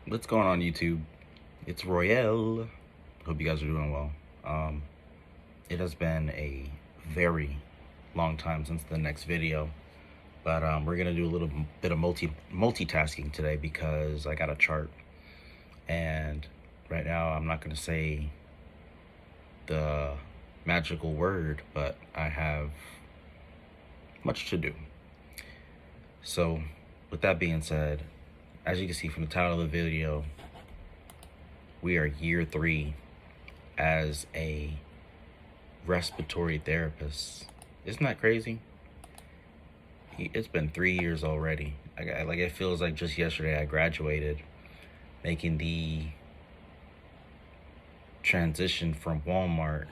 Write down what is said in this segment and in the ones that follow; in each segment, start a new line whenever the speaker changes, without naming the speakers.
What's going on, YouTube? It's Royale. Hope you guys are doing well. It has been a very long time since the next video, but we're gonna do a little bit of multitasking today because I got a chart, and right now I'm not gonna say the magical word, but I have much to do. So, with that being said, as you can see from the title of the video, we are year 3 as a respiratory therapist. Isn't that crazy? It's been 3 years already. Like it feels like just yesterday I graduated, making the transition from Walmart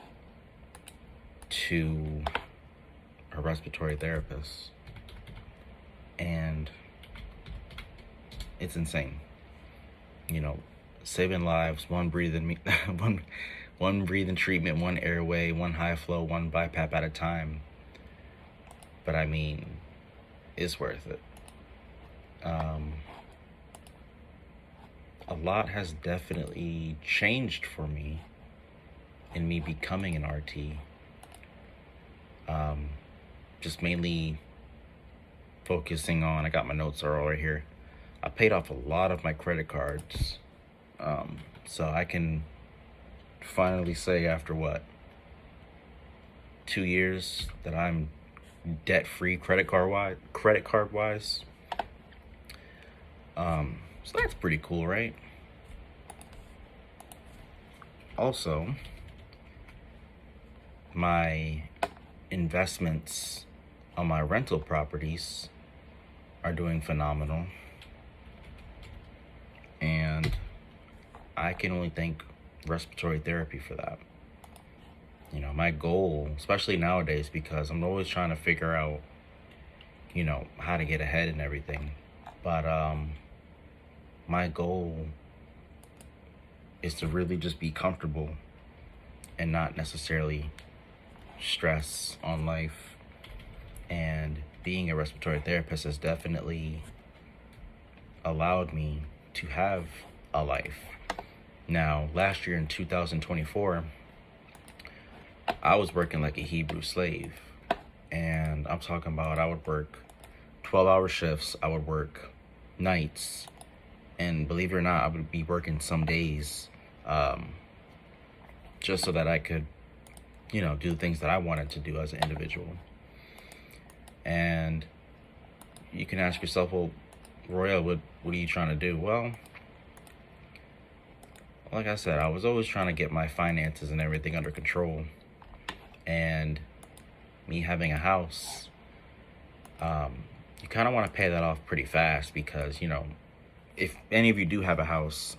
to a respiratory therapist. And it's insane. You know, saving lives, one breathing one breathing treatment, one airway, one high flow, one BiPAP at a time. But I mean, it's worth it. A lot has definitely changed for me in me becoming an RT. Just mainly focusing on, I got my notes are all right here. I paid off a lot of my credit cards. So I can finally say after what, 2 years that I'm debt-free credit card wise. So that's pretty cool, right? Also, my investments on my rental properties are doing phenomenal. And I can only thank respiratory therapy for that. You know, my goal, especially nowadays, because I'm always trying to figure out, you know, how to get ahead and everything. But my goal is to really just be comfortable and not necessarily stress on life. And being a respiratory therapist has definitely allowed me to have a life. Now, last year in 2024, I was working like a Hebrew slave. And I'm talking about I would work 12-hour shifts, I would work nights, and believe it or not, I would be working some days just so that I could, you know, do the things that I wanted to do as an individual. And you can ask yourself, well, Royal, what are you trying to do? Well, like I said, I was always trying to get my finances and everything under control. And me having a house, you kind of want to pay that off pretty fast because, you know, if any of you do have a house,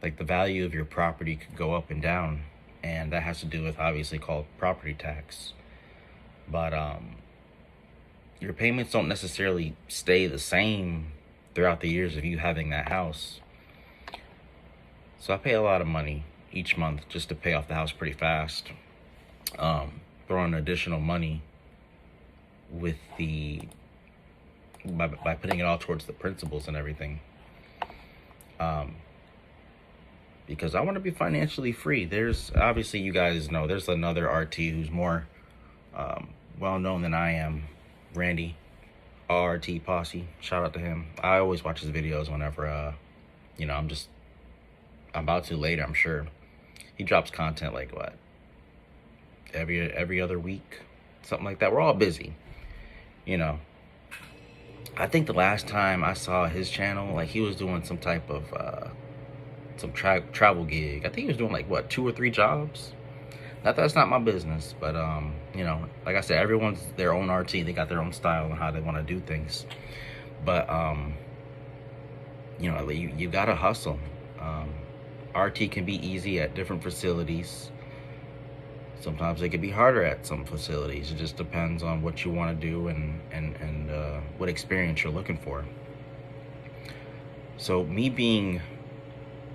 like the value of your property could go up and down, and that has to do with obviously called property tax. But your payments don't necessarily stay the same throughout the years of you having that house. So I pay a lot of money each month just to pay off the house pretty fast. Throwing additional money with by putting it all towards the principals and everything. Because I want to be financially free. There's obviously, you guys know, there's another RT who's more well known than I am, Randy, RT Posse. Shout out to him. I always watch his videos whenever you know, I'm about to later, I'm sure. He drops content like what, every other week, something like that. We're all busy, you know. I think the last time I saw his channel, like he was doing some type of some travel gig. I think he was doing like what, 2 or 3 jobs. That's not my business, but you know, like I said, everyone's their own RT. They got their own style and how they want to do things. But you know, you gotta hustle. RT can be easy at different facilities. Sometimes it can be harder at some facilities. It just depends on what you want to do and what experience you're looking for. So me being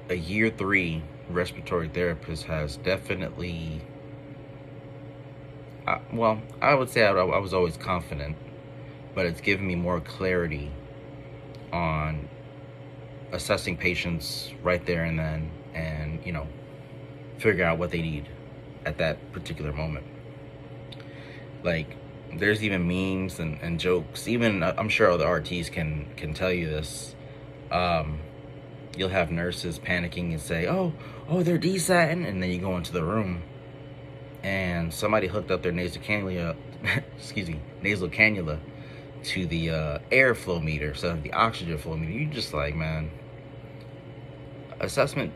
a year 3 respiratory therapist has definitely, well, I would say I was always confident, but it's given me more clarity on assessing patients right there and then, and figure out what they need at that particular moment. Like, there's even memes and jokes. Even I'm sure other RTs can tell you this. You'll have nurses panicking and say, "Oh, they're desatting," and then you go into the room, and somebody hooked up their nasal cannula, nasal cannula, to the airflow meter instead of the oxygen flow meter. You're just like, man, assessment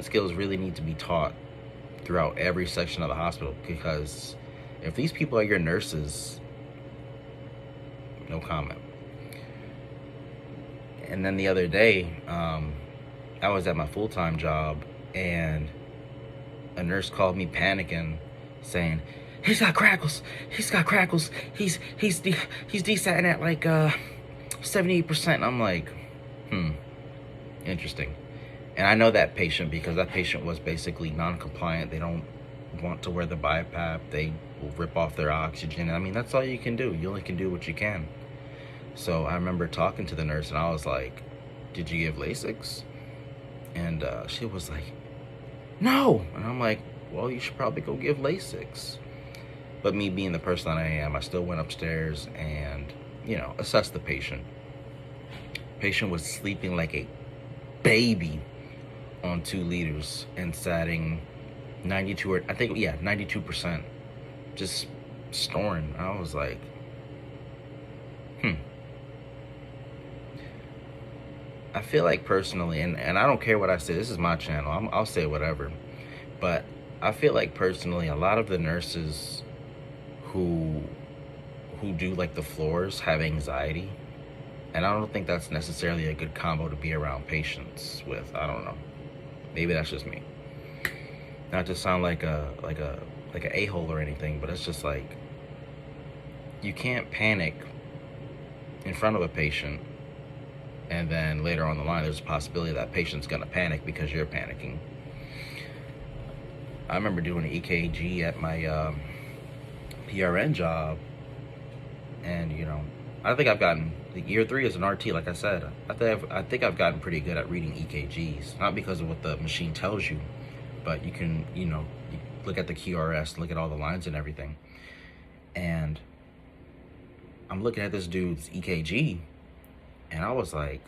skills really need to be taught throughout every section of the hospital, because if these people are your nurses, no comment. And then the other day, I was at my full-time job, and a nurse called me panicking, saying, "He's got crackles. He's desatting at like 78%." I'm like, interesting. And I know that patient, because that patient was basically non-compliant. They don't want to wear the BiPAP. They will rip off their oxygen. I mean, that's all you can do. You only can do what you can. So I remember talking to the nurse, and I was like, "Did you give Lasix?" And she was like, "No." And I'm like, "Well, you should probably go give Lasix." But me being the person that I am, I still went upstairs and, assessed the patient. Patient was sleeping like a baby on 2 liters and satting 92%, just snoring. I was like, I feel like personally, and I don't care what I say, this is my channel, I'll say whatever, but I feel like personally, a lot of the nurses who do like the floors have anxiety, and I don't think that's necessarily a good combo to be around patients with. I don't know, maybe that's just me, not to sound like an a-hole or anything, but it's just like, you can't panic in front of a patient and then later on the line there's a possibility that patient's gonna panic because you're panicking. I remember doing an EKG at my PRN job, and I think I've gotten, year 3 as an RT, like I said, I think I've gotten pretty good at reading EKGs, not because of what the machine tells you, but you can, you look at the QRS, look at all the lines and everything. And I'm looking at this dude's EKG, and I was like,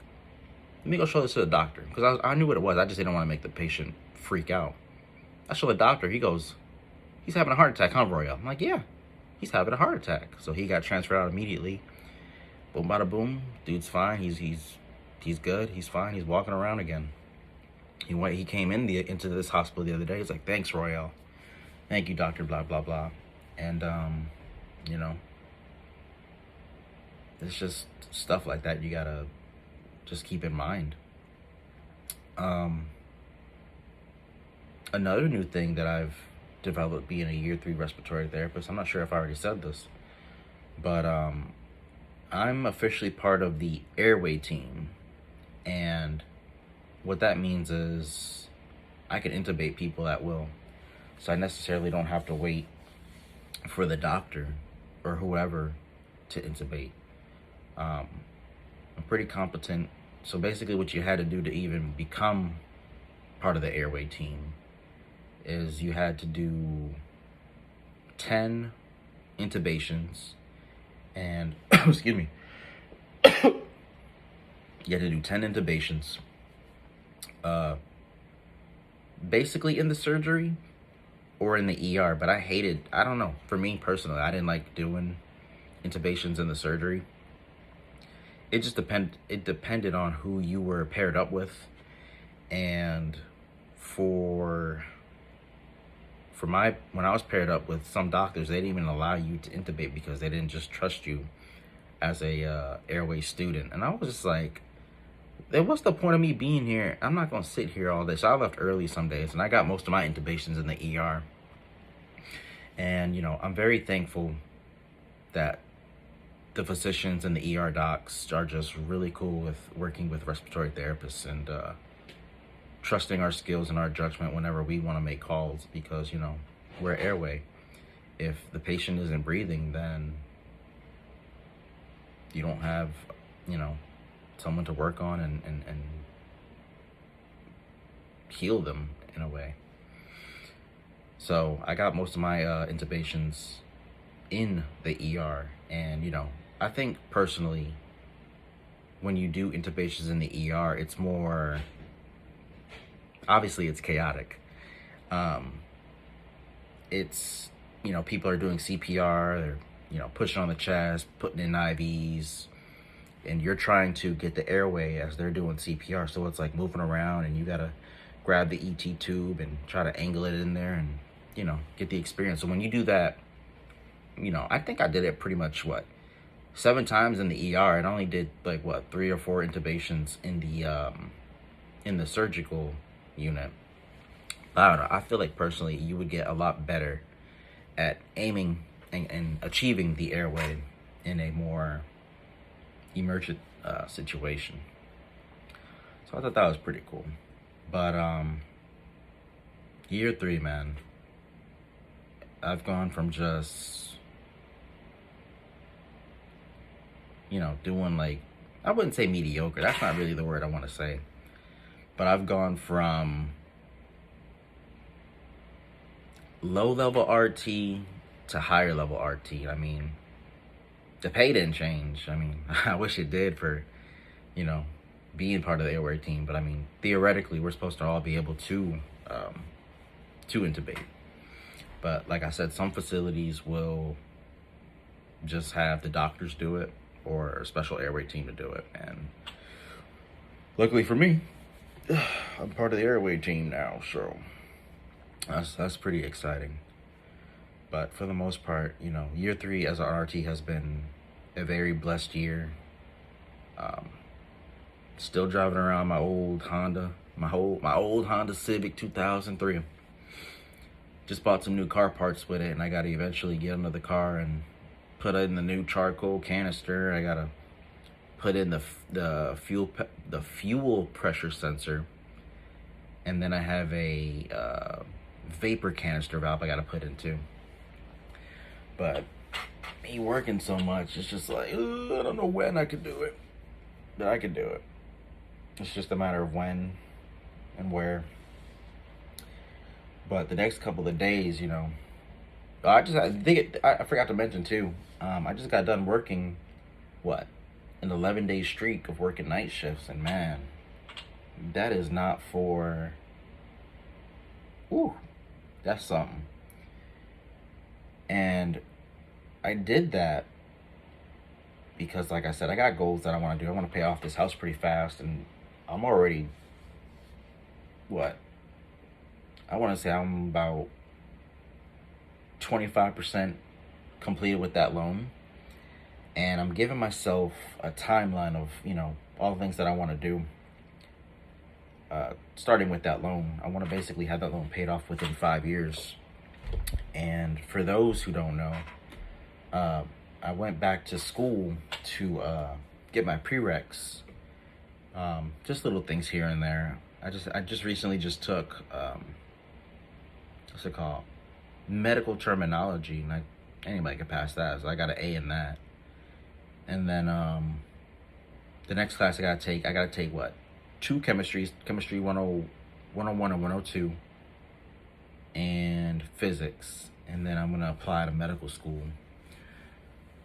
let me go show this to the doctor, because I knew what it was. I just didn't want to make the patient freak out. I show the doctor. He goes, "He's having a heart attack, huh, Royal?" I'm like, "Yeah, he's having a heart attack." So he got transferred out immediately. Boom, bada boom. Dude's fine. He's good. He's fine. He's walking around again. He came into this hospital the other day. He's like, "Thanks, Royal. Thank you, doctor, blah, blah, blah." And, it's just stuff like that you gotta just keep in mind. Another new thing that I've developed being a year 3 respiratory therapist, I'm not sure if I already said this, but I'm officially part of the airway team. And what that means is I can intubate people at will. So I necessarily don't have to wait for the doctor or whoever to intubate. I'm pretty competent. So basically what you had to do to even become part of the airway team is you had to do 10 intubations and, excuse me, you had to do 10 intubations, basically in the surgery or in the ER. But I don't know, for me personally, I didn't like doing intubations in the surgery. It just depended on who you were paired up with. And for when I was paired up with some doctors, they didn't even allow you to intubate because they didn't just trust you as a airway student. And I was just like, what's the point of me being here? I'm not gonna sit here all day. So I left early some days, and I got most of my intubations in the ER. And I'm very thankful that the physicians and the ER docs are just really cool with working with respiratory therapists and trusting our skills and our judgment whenever we want to make calls, because we're airway. If the patient isn't breathing, then you don't have someone to work on and heal them in a way. So I got most of my intubations in the ER. And, I think personally, when you do intubations in the ER, it's more, obviously it's chaotic. It's, people are doing CPR, they're, pushing on the chest, putting in IVs, and you're trying to get the airway as they're doing CPR. So it's like moving around, and you gotta grab the ET tube and try to angle it in there and, get the experience. So when you do that, I think I did it pretty much, 7 times in the ER, and I only did 3 or 4 intubations in the surgical unit. I don't know. I feel like personally you would get a lot better at aiming and achieving the airway in a more emergent situation. So I thought that was pretty cool. But year 3, man, I've gone from just, doing I wouldn't say mediocre. That's not really the word I want to say. But I've gone from low level RT to higher level RT. I mean, the pay didn't change. I mean, I wish it did for, being part of the airway team. But I mean, theoretically, we're supposed to all be able to intubate. But like I said, some facilities will just have the doctors do it or a special airway team to do it. And luckily for me, I'm part of the airway team now, so that's pretty exciting. But for the most part, year 3 as an RT has been a very blessed year. Still driving around my old Honda, my old Honda Civic 2003. Just bought some new car parts with it, and I got to eventually get another car and put in the new charcoal canister. I got to put in the fuel pressure sensor, and then I have a vapor canister valve I got to put in too. But me working so much, it's just like, I don't know when I could do it, but I could do it. It's just a matter of when and where. But the next couple of days, I forgot to mention too. I just got done working, an 11-day streak of working night shifts, and man, that is not for. That's something. And I did that because, like I said, I got goals that I want to do. I want to pay off this house pretty fast, and I'm already I want to say I'm about 25% completed with that loan. And I'm giving myself a timeline of, all the things that I want to do. Starting with that loan, I want to basically have that loan paid off within 5 years. And for those who don't know, I went back to school to get my prereqs. Just little things here and there. I just recently just took what's it called? Medical terminology, and anybody can pass that. So I got an A in that. And then the next class I gotta take 2 chemistries, chemistry 101 and 102, and physics. And then I'm gonna apply to medical school.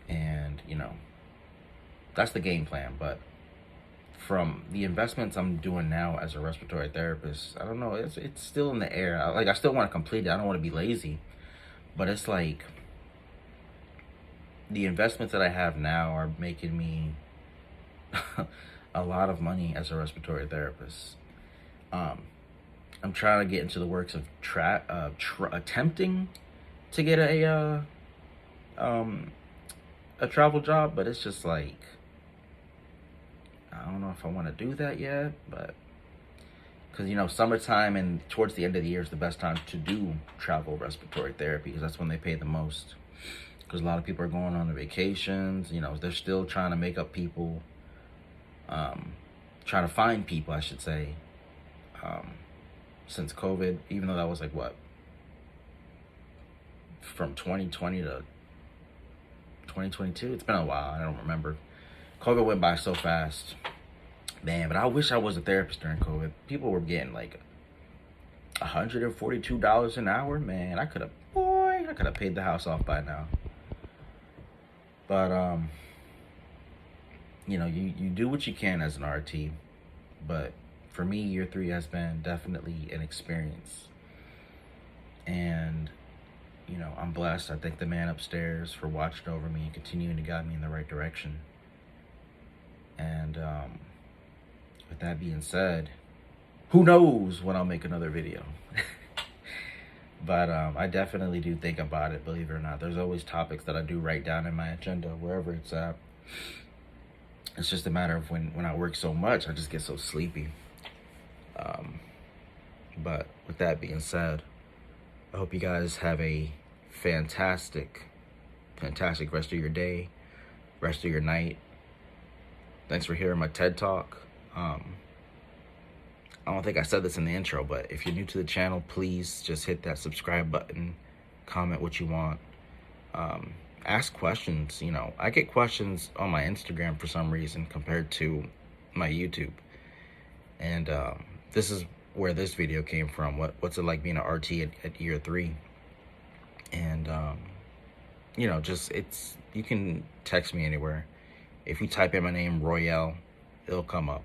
And that's the game plan. But from the investments I'm doing now as a respiratory therapist, I don't know, it's still in the air. I still want to complete it. I don't want to be lazy, but it's like the investments that I have now are making me a lot of money as a respiratory therapist. I'm trying to get into the works of attempting to get a travel job, but it's just like, I don't know if I want to do that yet, but because summertime and towards the end of the year is the best time to do travel respiratory therapy, because that's when they pay the most. Because a lot of people are going on their vacations. They're still trying to make up people, trying to find people, I should say, since COVID. Even though that was from 2020 to 2022. It's been a while. I don't remember. COVID went by so fast, man. But I wish I was a therapist during COVID. People were getting $142 an hour, man, I could have paid the house off by now. But you know, you do what you can as an RT. But for me, year 3 has been definitely an experience. And, you know, I'm blessed. I thank the man upstairs for watching over me and continuing to guide me in the right direction. And with that being said, who knows when I'll make another video. But I definitely do think about it, believe it or not. There's always topics that I do write down in my agenda, wherever it's at. It's just a matter of when I work so much, I just get so sleepy. But with that being said, I hope you guys have a fantastic rest of your day, rest of your night. Thanks for hearing my TED Talk. I don't think I said this in the intro, but if you're new to the channel, please just hit that subscribe button, comment what you want, ask questions. You know, I get questions on my Instagram for some reason compared to my YouTube. And this is where this video came from. What's it like being an RT at year 3? And you know, you can text me anywhere. If you type in my name, Royale, it'll come up.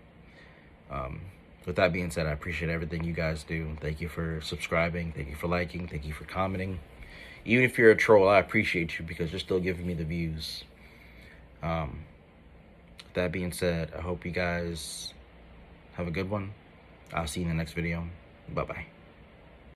With that being said, I appreciate everything you guys do. Thank you for subscribing. Thank you for liking. Thank you for commenting. Even if you're a troll, I appreciate you because you're still giving me the views. With that being said, I hope you guys have a good one. I'll see you in the next video. Bye-bye.